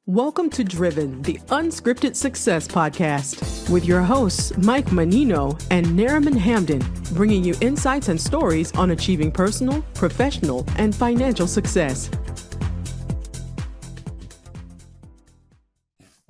Welcome to Driven, the Unscripted Success podcast, with your hosts, Mike Manino and Nariman Hamden, bringing you insights and stories on achieving personal, professional, and financial success.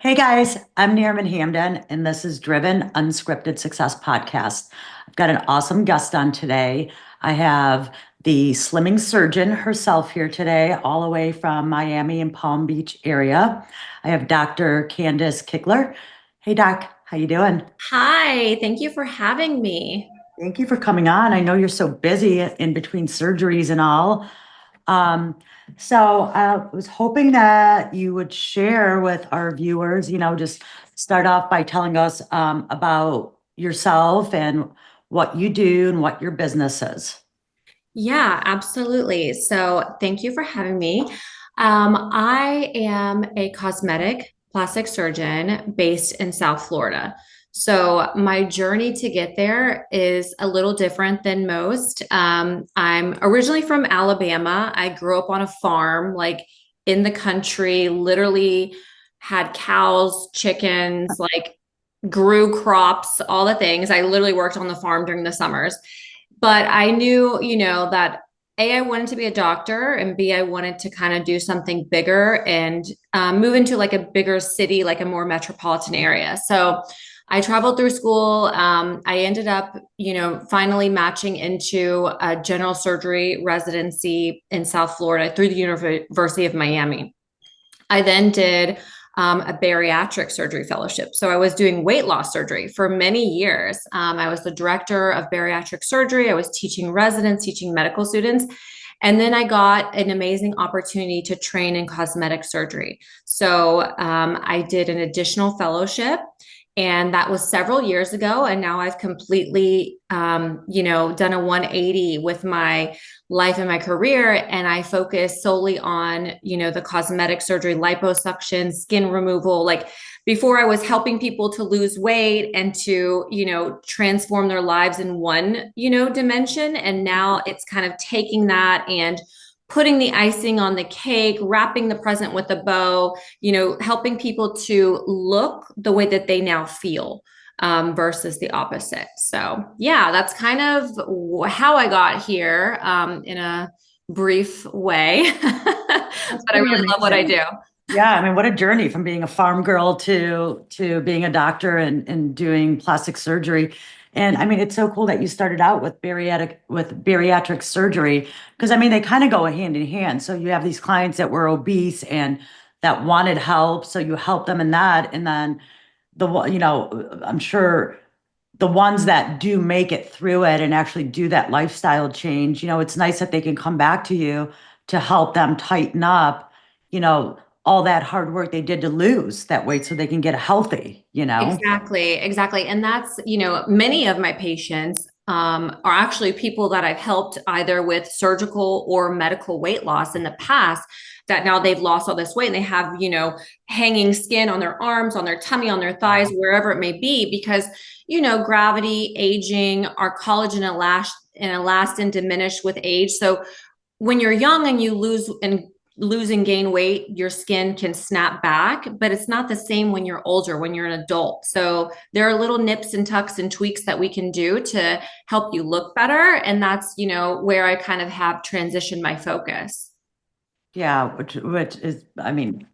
Hey guys, I'm Nariman Hamden, and this is Driven Unscripted Success podcast. I've got an awesome guest on today. I have the slimming surgeon herself here today, all the way from Miami and Palm Beach area. I have Dr. Kandace Kichler. Hey Doc, how you doing? Hi, thank you for having me. Thank you for coming on. I know you're so busy in between surgeries and all. So I was hoping that you would share with our viewers, just start off by telling us about yourself and what you do and what your business is. Yeah, absolutely. So thank you for having me. I am a cosmetic plastic surgeon based in South Florida. So my journey to get there is a little different than most. I'm originally from Alabama. I grew up on a farm, like in the country, literally had cows, chickens, like grew crops, all the things. I literally worked on the farm during the summers. But I knew, that A, I wanted to be a doctor, and B, I wanted to kind of do something bigger and move into like a bigger city, like a more metropolitan area. So I traveled through school. I ended up, finally matching into a general surgery residency in South Florida through the University of Miami. I then did a bariatric surgery fellowship. So I was doing weight loss surgery for many years. I was the director of bariatric surgery. I was teaching residents, teaching medical students. And then I got an amazing opportunity to train in cosmetic surgery. So I did an additional fellowship. And that was several years ago. And now I've completely, done a 180 with my life and my career. And I focus solely on, the cosmetic surgery, liposuction, skin removal. Like before I was helping people to lose weight and to, transform their lives in one, dimension. And now it's kind of taking that and putting the icing on the cake, wrapping the present with a bow, helping people to look the way that they now feel versus the opposite. So yeah, that's kind of how I got here in a brief way, but I really love what I do. Yeah, I mean, what a journey from being a farm girl to being a doctor and doing plastic surgery. And I mean, it's so cool that you started out with bariatric surgery, because I mean, they kind of go hand in hand. So you have these clients that were obese and that wanted help, so you help them in that. And then I'm sure the ones that do make it through it and actually do that lifestyle change, it's nice that they can come back to you to help them tighten up, all that hard work they did to lose that weight so they can get healthy, Exactly. And that's, many of my patients are actually people that I've helped either with surgical or medical weight loss in the past, that now they've lost all this weight and they have, hanging skin on their arms, on their tummy, on their thighs, wherever it may be, because, gravity, aging, our collagen and elastin diminish with age. So when you're young and you lose and gain weight, your skin can snap back, but it's not the same when you're older, when you're an adult. So there are little nips and tucks and tweaks that we can do to help you look better. And that's, where I kind of have transitioned my focus. Yeah, which is, I mean,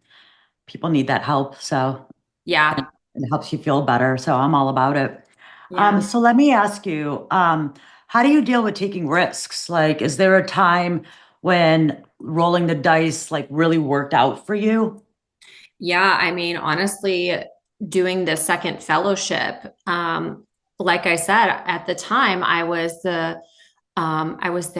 people need that help. So yeah, it helps you feel better. So I'm all about it. Yeah. So let me ask you, how do you deal with taking risks? Like, is there a time when rolling the dice like really worked out for you? Yeah, I mean, honestly, doing the second fellowship, like I said, at the time I was the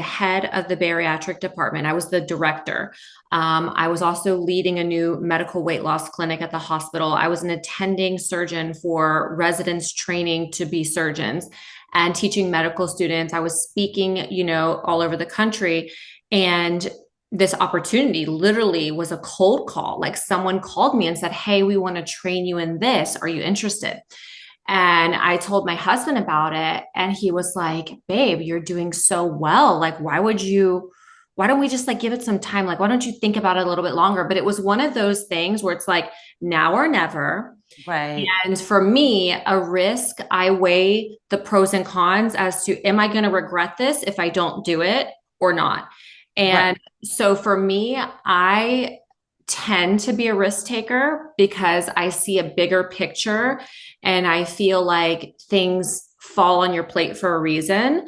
head of the bariatric department. I was the director. I was also leading a new medical weight loss clinic at the hospital. I was an attending surgeon for residents training to be surgeons and teaching medical students. I was speaking, all over the country. And this opportunity literally was a cold call. Like someone called me and said, "Hey, we want to train you in this. Are you interested?" And I told my husband about it, and he was like, "Babe, you're doing so well. Like, why would you why don't we just like give it some time? Like, why don't you think about it a little bit longer? But it was one of those things where it's like now or never. Right. And for me, a risk, I weigh the pros and cons as to, am I going to regret this if I don't do it or not? Right. And so for me, I tend to be a risk taker because I see a bigger picture and I feel like things fall on your plate for a reason.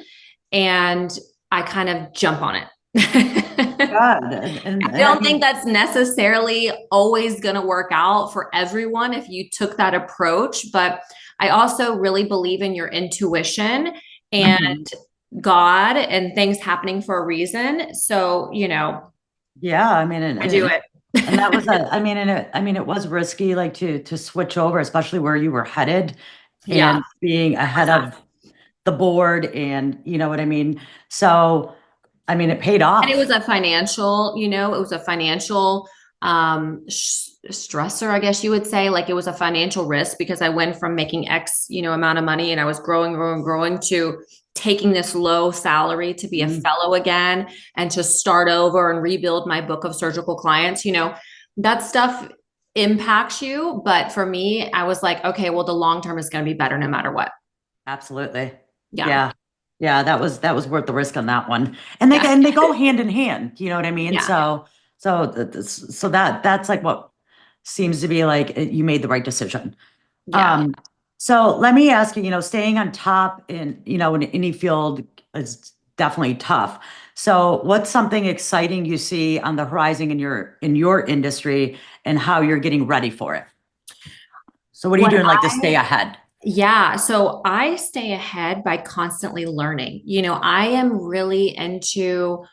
And I kind of jump on it. God. I I don't think mean, that's necessarily always going to work out for everyone if you took that approach. But I also really believe in your intuition and mhm. God and things happening for a reason. So, Yeah, I mean, I do it. and that was I mean, it was risky, like to switch over, especially where you were headed Yeah. and being ahead of the board and you know what I mean? So, I mean, it paid And it was off. a financial, it was a financial stressor, I guess you would say. Like it was a financial risk because I went from making X, amount of money and I was growing to taking this low salary to be a Mm, fellow again and to start over and rebuild my book of surgical clients. That stuff impacts you. But for me, I was like, okay, well, the long term is going to be better no matter what. absolutely. Yeah. Yeah. Yeah, that was worth the risk on that one. And Yeah. they go hand in hand, you know what I mean? Yeah. So that's like what seems to be like you made the right decision. Yeah. Um, so let me ask you, staying on top in any field is definitely tough. So what's something exciting you see on the horizon in your industry and how you're getting ready for it? So what are you What doing like to stay ahead? Yeah, so I stay ahead by constantly learning. I am really into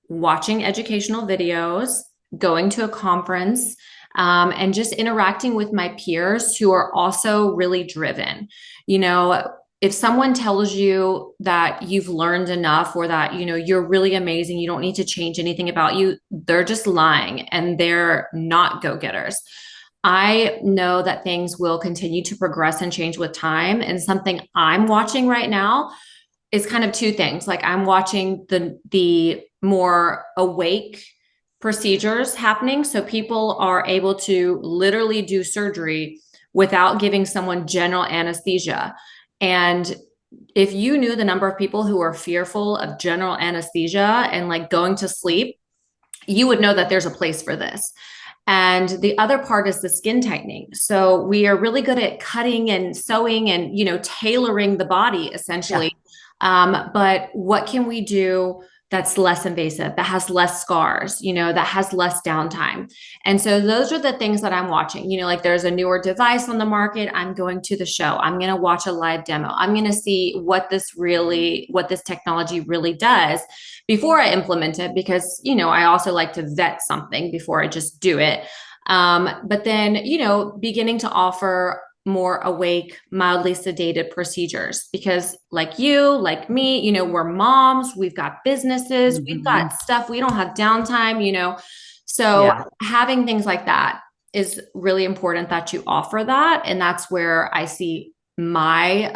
watching educational videos, going to a conference, and just interacting with my peers who are also really driven. You know, if someone tells you that you've learned enough or that, you're really amazing, you don't need to change anything about you, they're just lying and they're not go-getters. I know that things will continue to progress and change with time. And something I'm watching right now is kind of two things. Like I'm watching the more awake procedures happening. So people are able to literally do surgery without giving someone general anesthesia. And if you knew the number of people who are fearful of general anesthesia and like going to sleep, you would know that there's a place for this. And the other part is the skin tightening. So we are really good at cutting and sewing and, tailoring the body Yeah. essentially. But what can we do that's less invasive, that has less scars, that has less downtime? And so those are the things that I'm watching. Like there's a newer device on the market. I'm going to the show. I'm going to watch a live demo. I'm going to see what this technology really does before I implement it, because, I also like to vet something before I just do it. But then, beginning to offer more awake, mildly sedated procedures because like you, like me, we're moms, we've got businesses, we've got Mhm. stuff, we don't have downtime. So Yeah. having things like that is really important that you offer that. And that's where I see my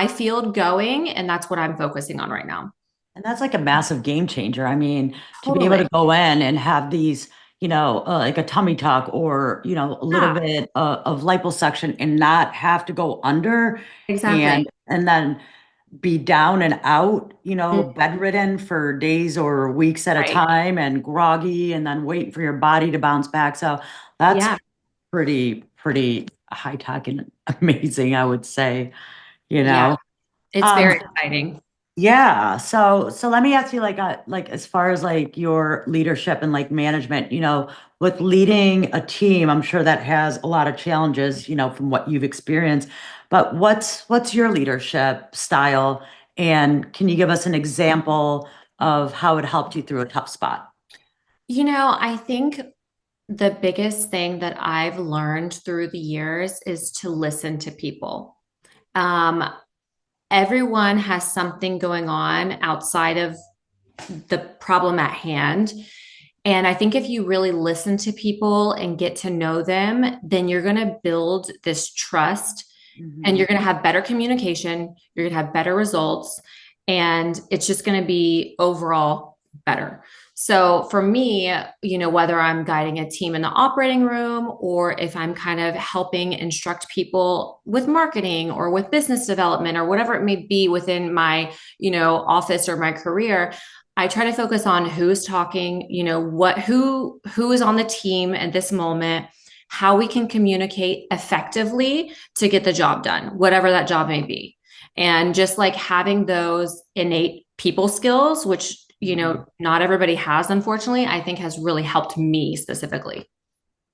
field going. And that's what I'm focusing on right now. And that's like a massive game changer. I mean, to be able Totally. to go in and have these, like a tummy tuck or, a little Yeah, bit of liposuction and not have to go under exactly. and then be down and out, Mm, bedridden for days or weeks at a right. time and groggy and then waiting for your body to bounce back. So that's Yeah. pretty high tech and amazing, I would say, you Yeah. know. It's Um, very exciting. yeah. So let me ask you like as far as like your leadership and like management, with leading a team, I'm sure that has a lot of challenges, from what you've experienced. But what's your leadership style? And can you give us an example of how it helped you through a tough spot? I think the biggest thing that I've learned through the years is to listen to people. Um, Everyone has something going on outside of the problem at hand. And I think if you really listen to people and get to know them, then you're going to build this trust and Mhm. you're going to have better communication. You're going to have better results. And it's just going to be overall better. So for me, whether I'm guiding a team in the operating room or if I'm kind of helping instruct people with marketing or with business development or whatever it may be within my, office or my career, I try to focus on who's talking, who is on the team at this moment, how we can communicate effectively to get the job done, whatever that job may be. And just like having those innate people skills, which, not everybody has, unfortunately, I think has really helped me specifically.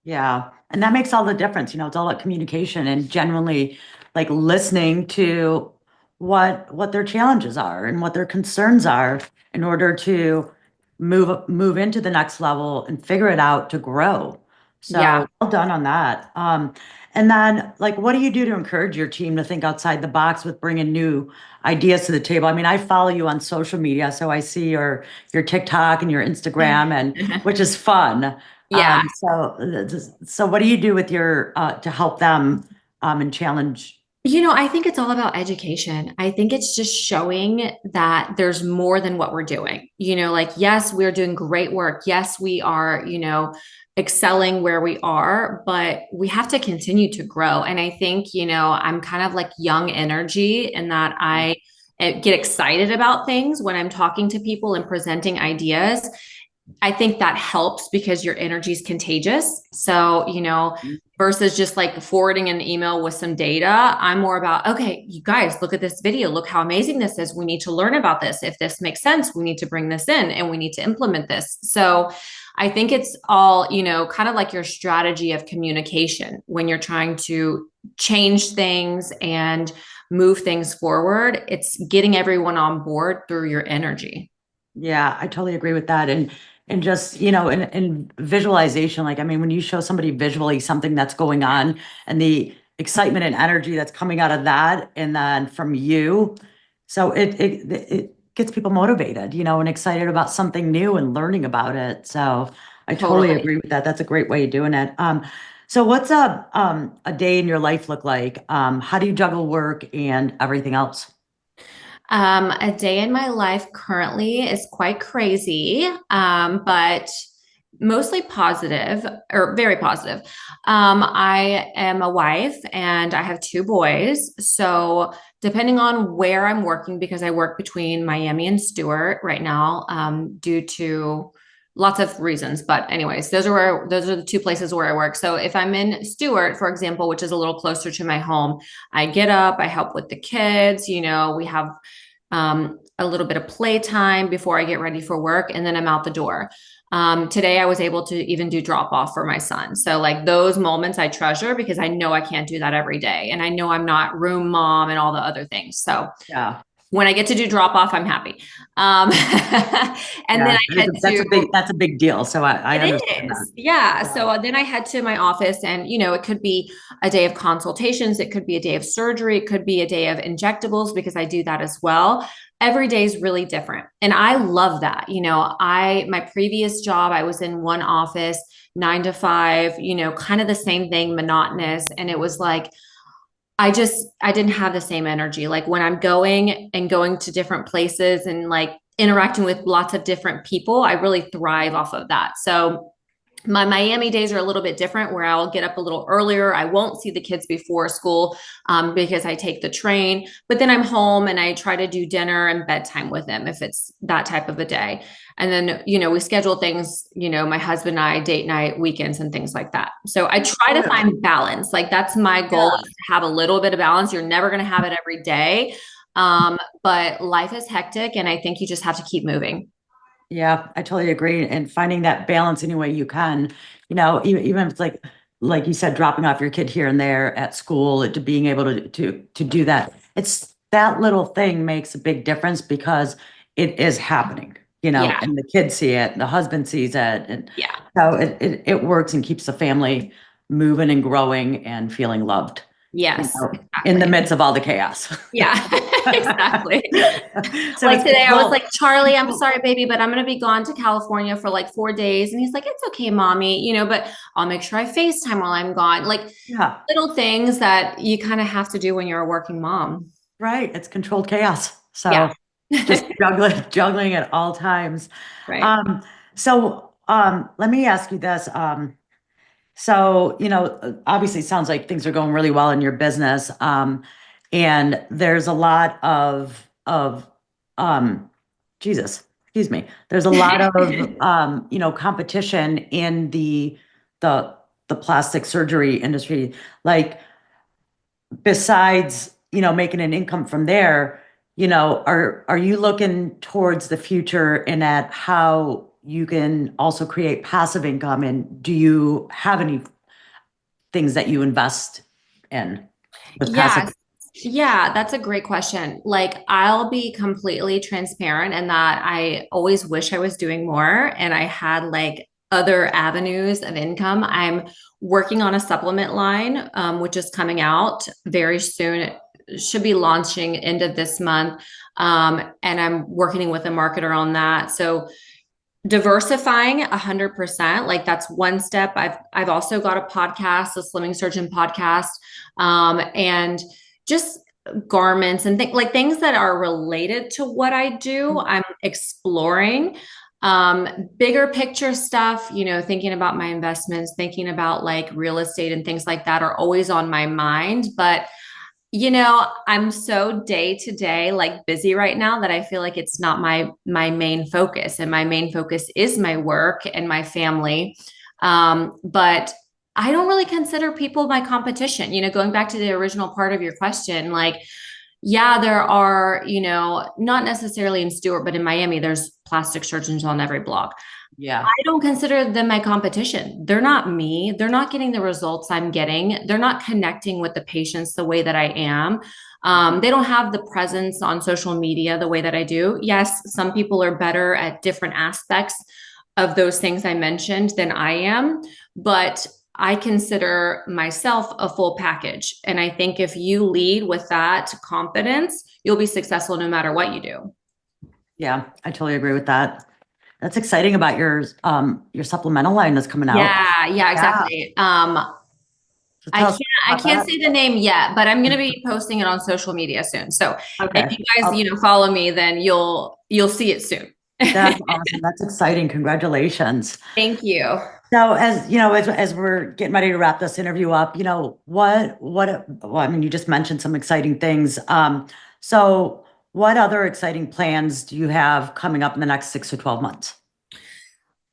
Yeah. And that makes all the difference. It's all about communication and genuinely like listening to what their challenges are and what their concerns are in order to move into the next level and figure it out to grow. Yeah. So well done on that. And then like, what do you do to encourage your team to think outside the box with bringing new ideas to the table? I mean, I follow you on social media, so I see your TikTok and your Instagram, and which is fun. Yeah. So what do you do with your to help them and challenge? I think it's all about education. I think it's just showing that there's more than what we're doing. Like, yes, we're doing great work. Yes, we are, excelling where we are, but we have to continue to grow. And I think, I'm kind of like young energy in that I get excited about things when I'm talking to people and presenting ideas. I think that helps because your energy is contagious. So, versus just like forwarding an email with some data, I'm more about, okay, you guys, look at this video. Look how amazing this is. We need to learn about this. If this makes sense, we need to bring this in and we need to implement this. So I think it's all, kind of like your strategy of communication when you're trying to change things and move things forward. It's getting everyone on board through your energy. Yeah, I totally agree with that. And just, in visualization, like, I mean, when you show somebody visually something that's going on and the excitement and energy that's coming out of that, and then from you, so it gets people motivated, and excited about something new and learning about it. So I totally Totally. agree with that. That's a great way of doing it. So what's a day in your life look like? How do you juggle work and everything else? A day in my life currently is quite crazy, but mostly positive or very positive. I am a wife and I have two boys. So, depending on where I'm working, because I work between Miami and Stewart right now, due to lots of reasons. But anyways, those are the two places where I work. So if I'm in Stewart, for example, which is a little closer to my home, I get up, I help with the kids, we have a little bit of playtime before I get ready for work, and then I'm out the door. Today I was able to even do drop off for my son. So like those moments I treasure because I know I can't do that every day. And I know I'm not room mom and all the other things. So Yeah. when I get to do drop off, I'm happy. And then Yeah, I head that's to, a big deal. So I it understand that. is. Yeah. Yeah. So then I head to my office and, it could be a day of consultations. It could be a day of surgery. It could be a day of injectables because I do that as well. Every day is really different. And I love that. My previous job, I was in one office, 9 to 5, kind of the same thing, monotonous. And it was like, I didn't have the same energy. Like when I'm going to different places and like interacting with lots of different people, I really thrive off of that. So my Miami days are a little bit different where I'll get up a little earlier. I won't see the kids before school because I take the train, but then I'm home and I try to do dinner and bedtime with them if it's that type of a day. And then, we schedule things, my husband and I date night, weekends and things like that. So I try to find balance. Like that's my goal is to have a little bit of balance. You're never going to have it every day. But life is hectic and I think you just have to keep moving. Yeah, I totally agree. And finding that balance any way you can, even if it's like you said, dropping off your kid here and there at school, to being able to do that. It's that little thing makes a big difference because it is happening, Yeah. and the kids see it, the husband sees it. And Yeah. so it works and keeps the family moving and growing and feeling loved, Yes, in the exactly. midst of all the chaos. Yeah, exactly. So Like today, I was well, like, Charlie, I'm sorry, baby, but I'm going to be gone to California for like 4 days. And he's like, it's okay, mommy, but I'll make sure I FaceTime while I'm gone. Like yeah. little things that you kind of have to do when you're a working mom. Right. It's controlled chaos. Yeah. So just juggling at all times. Right. Let me ask you this. Obviously it sounds like things are going really well in your business. And there's a lot of, um, Jesus, excuse me. There's a lot of, competition in the, the plastic surgery industry. Like, besides, making an income from there, are you looking towards the future and at how you can also create passive income? And do you have any things that you invest in with passive? Yeah, yeah, that's a great question. Like, I'll be completely transparent in that I always wish I was doing more and I had like other avenues of income. I'm working on a supplement line, which is coming out very soon. It should be launching end of this month. And I'm working with a marketer on that. So diversifying 100%, like that's one step. I've also got a podcast, a Slimming Surgeon podcast, and just garments and things that are related to what I do. I'm exploring bigger picture stuff, thinking about my investments, thinking about like real estate and things like that are always on my mind. But I'm so day to day, like busy right now that I feel like it's not my main focus. And my main focus is my work and my family. But I don't really consider people my competition. Going back to the original part of your question, like, yeah, there are, not necessarily in Stewart, but in Miami, there's plastic surgeons on every block. Yeah. I don't consider them my competition. They're not me. They're not getting the results I'm getting. They're not connecting with the patients the way that I am. They don't have the presence on social media the way that I do. Yes, some people are better at different aspects of those things I mentioned than I am, but I consider myself a full package. And I think if you lead with that confidence, you'll be successful no matter what you do. Yeah, I totally agree with that. That's exciting about your supplemental line that's coming out. Yeah, exactly. So I tell can't us I about can't that. say the name yet, but I'm gonna be posting it on social media soon. So if Okay. you guys, Oh, follow me, then you'll see it soon. that's awesome. That's exciting. Congratulations. Thank you. So as we're getting ready to wrap this interview up, well, I mean, you just mentioned some exciting things. So what other exciting plans do you have coming up in the next 6 to 12 months?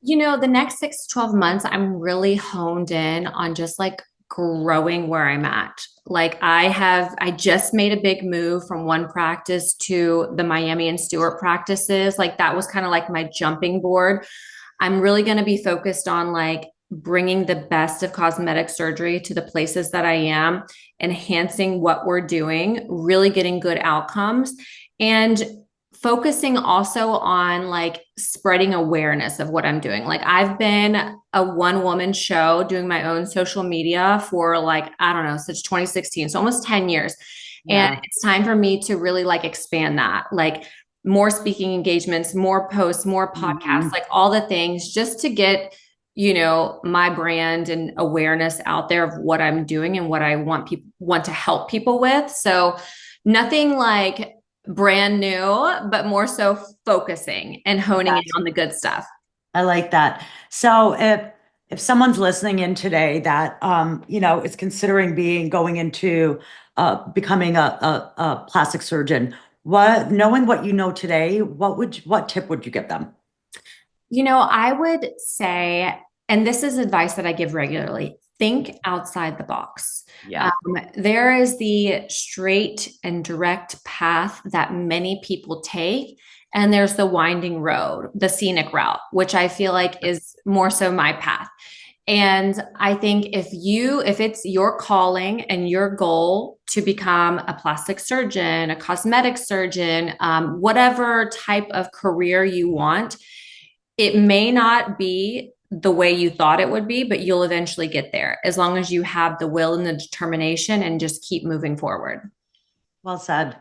The next 6 to 12 months, I'm really honed in on just like growing where I'm at. Like I just made a big move from one practice to the Miami and Stewart practices. Like that was kind of like my jumping board. I'm really going to be focused on like bringing the best of cosmetic surgery to the places that I am, enhancing what we're doing, really getting good outcomes, and focusing also on like spreading awareness of what I'm doing. Like I've been a one woman show doing my own social media for like, I don't know, since 2016, so almost 10 years. And Yeah. it's time for me to really like expand that. Like more speaking engagements, more posts, more podcasts, Mhm. like all the things just to get, my brand and awareness out there of what I'm doing and what I want to help people with. So nothing like brand new, but more so focusing and honing in on the good stuff. I like that. So if someone's listening in today that is considering going into becoming a plastic surgeon, knowing what you know today, what tip would you give them? I would say, and this is advice that I give regularly, think outside the box. Yeah. There is the straight and direct path that many people take, and there's the winding road, the scenic route, which I feel like is more so my path. And I think if it's your calling and your goal to become a plastic surgeon, a cosmetic surgeon, whatever type of career you want, it may not be the way you thought it would be, but you'll eventually get there as long as you have the will and the determination and just keep moving forward. Well said.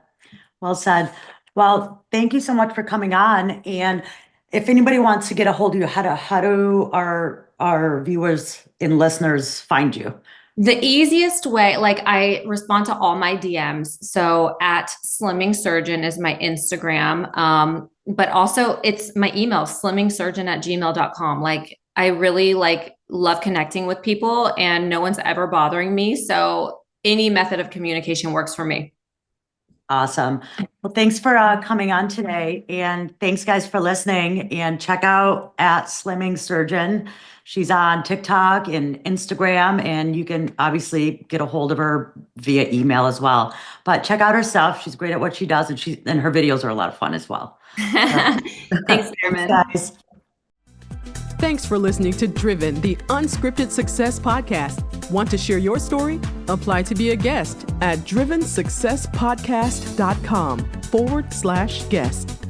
Well said. Well, thank you so much for coming on. And if anybody wants to get a hold of you, how do our viewers and listeners find you? The easiest way, like I respond to all my DMs. So at Slimming Surgeon is my Instagram. But also it's my email, slimmingsurgeon@gmail.com. Like I really like love connecting with people and no one's ever bothering me. So any method of communication works for me. Awesome. Well, thanks for coming on today. And thanks guys for listening, and check out at Slimming Surgeon. She's on TikTok and Instagram, and you can obviously get a hold of her via email as well. But check out her stuff. She's great at what she does, and her videos are a lot of fun as well. Thanks, Ehrman. Guys. Thanks for listening to Driven, the Unscripted Success podcast. Want to share your story? Apply to be a guest at drivensuccesspodcast.com/guest.